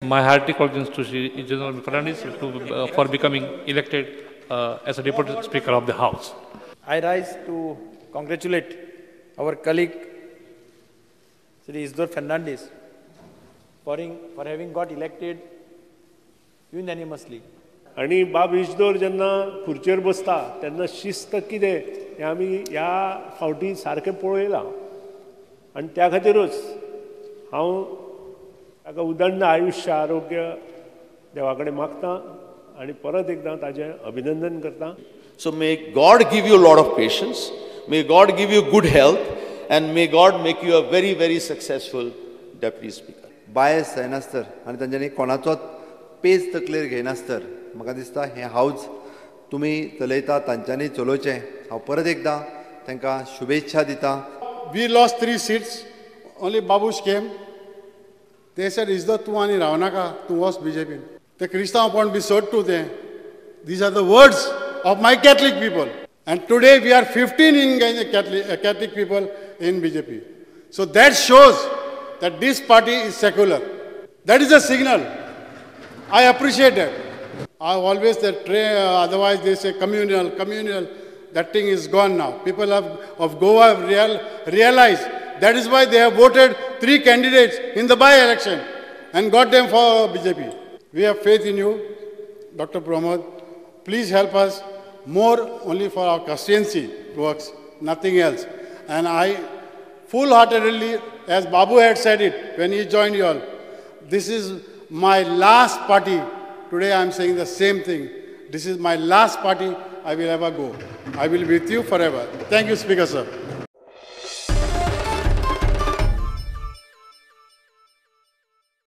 My hearty congratulations to Isidore Fernandes for becoming elected as a Deputy Speaker of the House. I rise to congratulate our colleague, Sri Isidore Fernandes, for having got elected unanimously. आणि बाब इजदोर जेन्ना खुर्चेर बसता तेन्ना शिस्त कितें हें आमी ह्या फावटी सारकें पळयलां आनी त्या खातीरूच हांव ताका उदंड आयुश्य आरोग्य देवा कडेन मागतां आनी परत एकदां ताचें अभिनंदन करतां. So may God give you a lot of patience, may God give you good health, and may God make you a very, very successful Deputy Speaker. बायस जायनासतर आनी तांच्यांनी कोणाचोच पेज तकलेर घेयनासतर म्हाका दिसता हें हावज तुमी चलयता तांच्यांनी चलोवचें. हांव परत एकदां तांकां शुभेच्छा दितां. We lost 3 seats. Only Babush came. They said, Isidore, tu ani ravanaka, tu was BJP. The Christian won't be sold to them. These are the words of my Catholic people. And today we are 15 in Catholic people in BJP. So that shows that this party is secular. That is a signal. I appreciate that. I always otherwise they say communal. That thing is gone now. People of Goa have realized that is why they have voted 3 candidates in the by-election and got them for BJP. We have faith in you, Dr. Pramod. Please help us more only for our constituency works, nothing else. And I full-heartedly, as Babu had said it when he joined you all, this is my last party. Today I am saying the same thing. This is my last party I will ever go. I will be with you forever. Thank you, Speaker, sir.